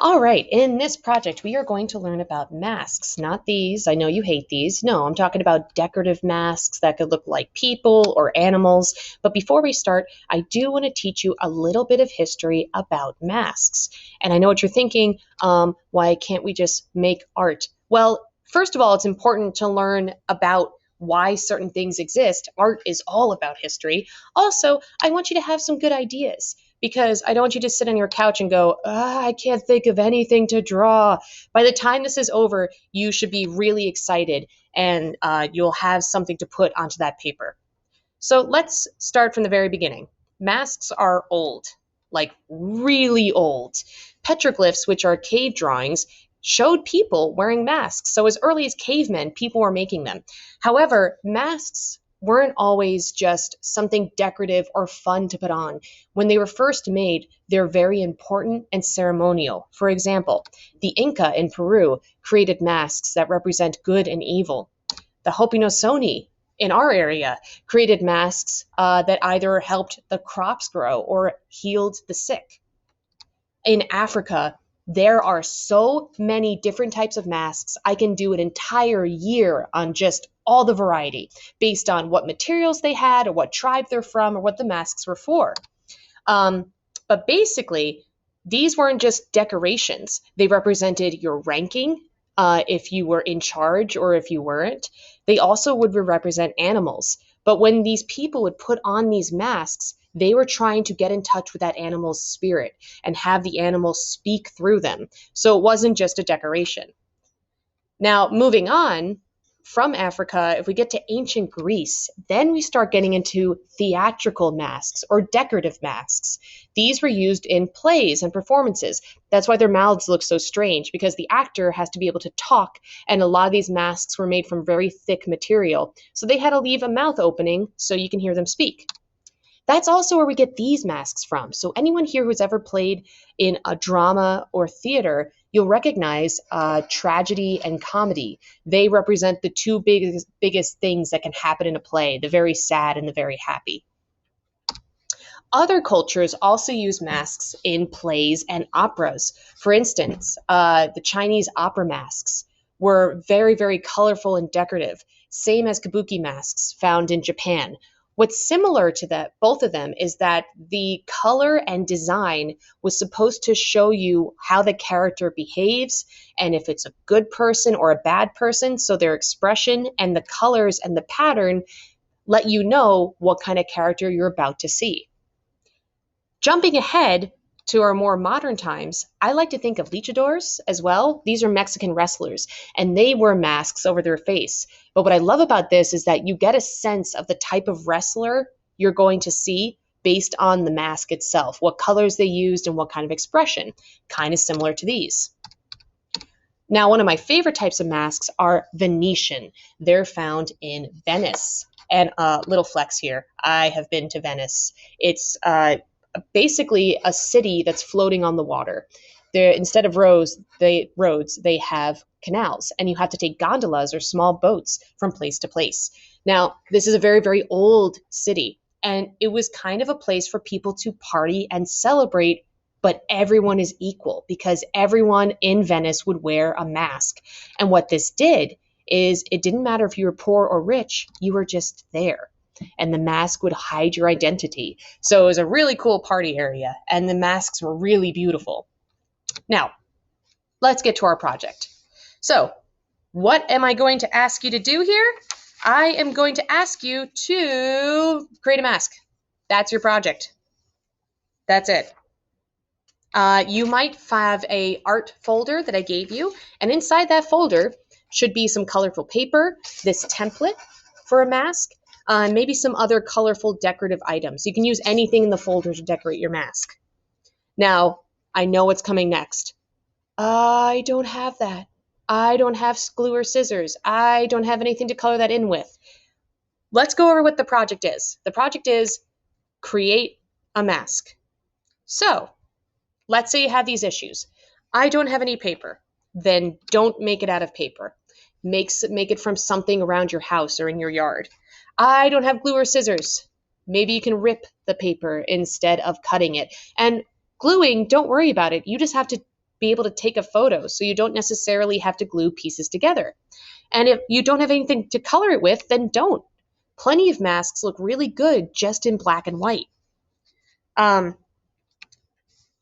All right, in this project, we are going to learn about masks, not these. I know you hate these. No, I'm talking about decorative masks that could look like people or animals. But before we start, I do want to teach you a little bit of history about masks. And I know what you're thinking, why can't we just make art? Well, first of all, it's important to learn about why certain things exist. Art is all about history. Also, I want you to have some good ideas because I don't want you to sit on your couch and go, I can't think of anything to draw. By the time this is over, you should be really excited and you'll have something to put onto that paper. So let's start from the very beginning. Masks are old, like really old. Petroglyphs, which are cave drawings, showed people wearing masks. So as early as cavemen, people were making them. However, masks weren't always just something decorative or fun to put on. When they were first made, they're very important and ceremonial. For example, the Inca in Peru created masks that represent good and evil. The Haudenosaunee in our area created masks that either helped the crops grow or healed the sick. In Africa, there are so many different types of masks. I can do an entire year on just all the variety based on what materials they had or what tribe they're from or what the masks were for. Um, but basically, these weren't just decorations. They represented your ranking, if you were in charge or if you weren't. They also would represent animals. But when these people would put on these masks, they were trying to get in touch with that animal's spirit and have the animal speak through them. So it wasn't just a decoration. Now, moving on from Africa, if we get to ancient Greece, then we start getting into theatrical masks or decorative masks. These were used in plays and performances. That's why their mouths look so strange, because the actor has to be able to talk, and a lot of these masks were made from very thick material. So they had to leave a mouth opening so you can hear them speak. That's also where we get these masks from. So anyone here who's ever played in a drama or theater, you'll recognize tragedy and comedy. They represent the two biggest things that can happen in a play, the very sad and the very happy. Other cultures also use masks in plays and operas. For instance, the Chinese opera masks were very, very colorful and decorative, same as kabuki masks found in Japan. What's similar to that, both of them, is that the color and design was supposed to show you how the character behaves and if it's a good person or a bad person. So their expression and the colors and the pattern let you know what kind of character you're about to see. Jumping ahead to our more modern times, I like to think of luchadors as well. These are Mexican wrestlers, and they wear masks over their face. But what I love about this is that you get a sense of the type of wrestler you're going to see based on the mask itself, what colors they used and what kind of expression, kind of similar to these. Now, one of my favorite types of masks are Venetian. They're found in Venice. And a little flex here, I have been to Venice. It's basically a city that's floating on the water. There, instead of roads, they have canals, and you have to take gondolas or small boats from place to place. Now, this is a very, very old city, and it was kind of a place for people to party and celebrate, but everyone is equal because everyone in Venice would wear a mask. And what this did is it didn't matter if you were poor or rich, you were just there. And the mask would hide your identity. So it was a really cool party area, and the masks were really beautiful. Now, let's get to our project. So, what am I going to ask you to do here? I am going to ask you to create a mask. That's your project. That's it. You might have a art folder that I gave you, and inside that folder should be some colorful paper, this template for a mask, maybe some other colorful decorative items. You can use anything in the folder to decorate your mask. Now, I know what's coming next. I don't have that. I don't have glue or scissors. I don't have anything to color that in with. Let's go over what the project is. The project is create a mask. So, let's say you have these issues. I don't have any paper. Then don't make it out of paper. Make it from something around your house or in your yard. I don't have glue or scissors. Maybe you can rip the paper instead of cutting it. And gluing, don't worry about it. You just have to be able to take a photo so you don't necessarily have to glue pieces together. And if you don't have anything to color it with, then don't. Plenty of masks look really good just in black and white.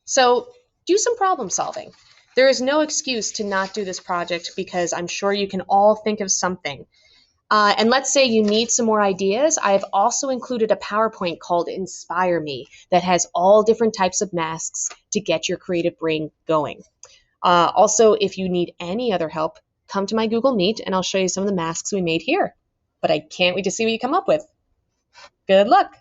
So do some problem solving. There is no excuse to not do this project because I'm sure you can all think of something. And let's say you need some more ideas. I've also included a PowerPoint called Inspire Me that has all different types of masks to get your creative brain going. Also, if you need any other help, come to my Google Meet and I'll show you some of the masks we made here. But I can't wait to see what you come up with. Good luck!